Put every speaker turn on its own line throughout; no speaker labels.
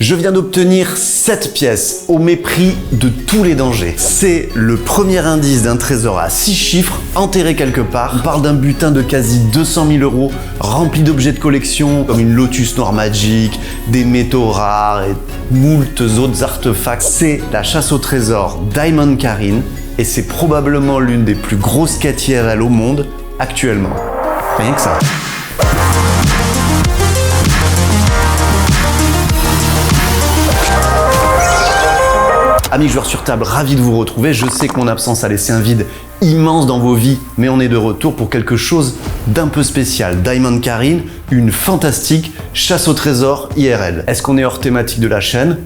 Je viens d'obtenir 7 pièces au mépris de tous les dangers. C'est le premier indice d'un trésor à 6 chiffres enterré quelque part. On parle d'un butin de quasi 200 000 € rempli d'objets de collection comme une Lotus Noir Magic, des métaux rares et moultes autres artefacts. C'est la chasse au trésor Diamond Karin et c'est probablement l'une des plus grosses quêtes IRL au monde actuellement. Rien que ça. Amis joueurs sur table, ravi de vous retrouver. Je sais que mon absence a laissé un vide immense dans vos vies, mais on est de retour pour quelque chose d'un peu spécial. Diamond Karin, une fantastique chasse au trésor IRL. Est-ce qu'on est hors thématique de la chaîne?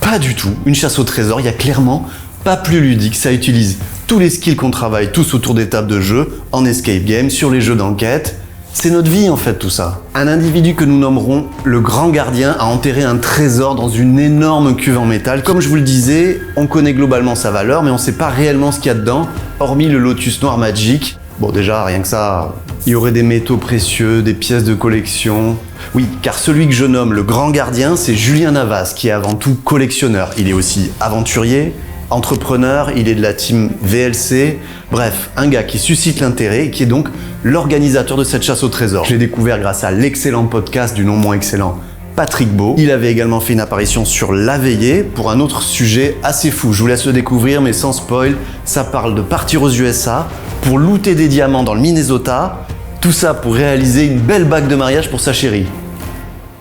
Pas du tout. Une chasse au trésor, il y a clairement pas plus ludique. Ça utilise tous les skills qu'on travaille tous autour des tables de jeu, en escape game, sur les jeux d'enquête. C'est notre vie en fait tout ça. Un individu que nous nommerons le Grand Gardien a enterré un trésor dans une énorme cuve en métal. Comme je vous le disais, on connaît globalement sa valeur, mais on ne sait pas réellement ce qu'il y a dedans, hormis le Lotus Noir Magic. Bon déjà, rien que ça, il y aurait des métaux précieux, des pièces de collection. Oui, car celui que je nomme le Grand Gardien, c'est Julien Navas, qui est avant tout collectionneur. Il est aussi aventurier, entrepreneur, il est de la team VLC, bref, un gars qui suscite l'intérêt et qui est donc l'organisateur de cette chasse au trésor. Je l'ai découvert grâce à l'excellent podcast du non moins excellent Patrick Beau. Il avait également fait une apparition sur La Veillée pour un autre sujet assez fou. Je vous laisse le découvrir, mais sans spoil, ça parle de partir aux USA pour looter des diamants dans le Minnesota, tout ça pour réaliser une belle bague de mariage pour sa chérie.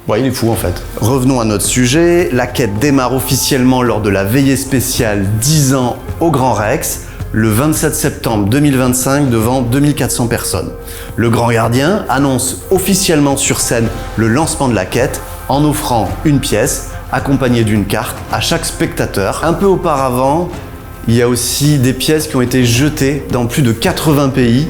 Ouais, il est fou en fait. Revenons à notre sujet. La quête démarre officiellement lors de la veillée spéciale 10 ans au Grand Rex, le 27 septembre 2025 devant 2400 personnes. Le Grand Gardien annonce officiellement sur scène le lancement de la quête en offrant une pièce accompagnée d'une carte à chaque spectateur. Un peu auparavant, il y a aussi des pièces qui ont été jetées dans plus de 80 pays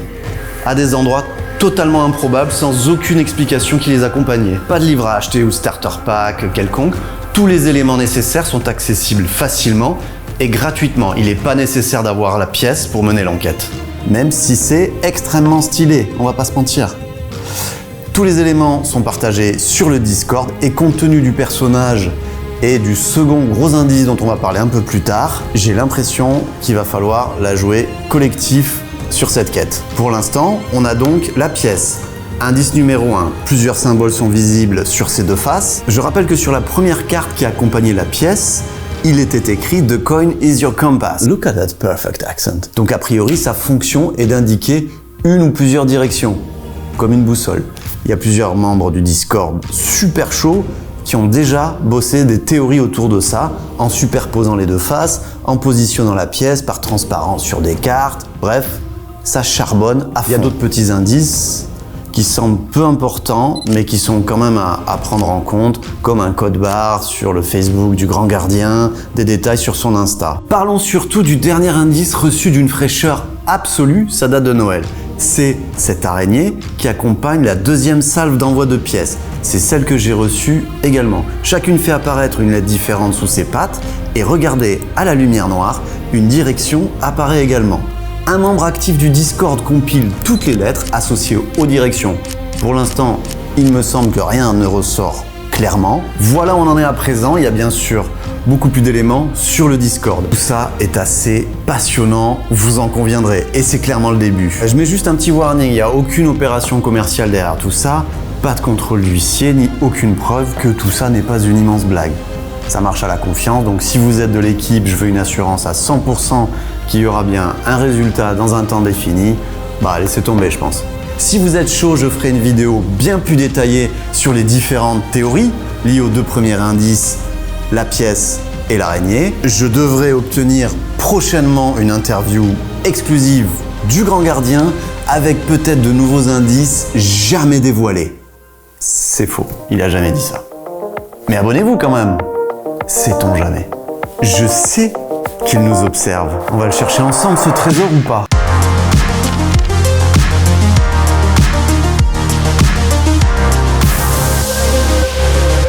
à des endroits totalement improbables sans aucune explication qui les accompagnait. Pas de livre à acheter ou starter pack quelconque, tous les éléments nécessaires sont accessibles facilement et gratuitement. Il n'est pas nécessaire d'avoir la pièce pour mener l'enquête. Même si c'est extrêmement stylé, on va pas se mentir. Tous les éléments sont partagés sur le Discord et compte tenu du personnage et du second gros indice dont on va parler un peu plus tard, j'ai l'impression qu'il va falloir la jouer collectif sur cette quête. Pour l'instant, on a donc la pièce. Indice numéro 1, plusieurs symboles sont visibles sur ces deux faces. Je rappelle que sur la première carte qui accompagnait la pièce, il était écrit « The coin is your compass ». Look at that perfect accent. Donc a priori, sa fonction est d'indiquer une ou plusieurs directions, comme une boussole. Il y a plusieurs membres du Discord super chauds qui ont déjà bossé des théories autour de ça, en superposant les deux faces, en positionnant la pièce par transparence sur des cartes, bref, ça charbonne à fond. Il y a d'autres petits indices qui semblent peu importants, mais qui sont quand même à prendre en compte, comme un code barre sur le Facebook du Grand Gardien, des détails sur son Insta. Parlons surtout du dernier indice reçu d'une fraîcheur absolue, ça date de Noël. C'est cette araignée qui accompagne la deuxième salve d'envoi de pièces. C'est celle que j'ai reçue également. Chacune fait apparaître une lettre différente sous ses pattes et regardez à la lumière noire, une direction apparaît également. Un membre actif du Discord compile toutes les lettres associées aux directions. Pour l'instant, il me semble que rien ne ressort clairement. Voilà où on en est à présent. Il y a bien sûr beaucoup plus d'éléments sur le Discord. Tout ça est assez passionnant, vous en conviendrez. Et c'est clairement le début. Je mets juste un petit warning, il n'y a aucune opération commerciale derrière tout ça, pas de contrôle d'huissier, ni aucune preuve que tout ça n'est pas une immense blague. Ça marche à la confiance, donc si vous êtes de l'équipe, je veux une assurance à 100% qu'il y aura bien un résultat dans un temps défini, bah laissez tomber je pense. Si vous êtes chaud, je ferai une vidéo bien plus détaillée sur les différentes théories liées aux deux premiers indices, la pièce et l'araignée. Je devrais obtenir prochainement une interview exclusive du Grand Gardien avec peut-être de nouveaux indices jamais dévoilés. C'est faux, il a jamais dit ça. Mais abonnez-vous quand même, sait-on jamais. Je sais qu'il nous observe. On va le chercher ensemble ce trésor ou pas?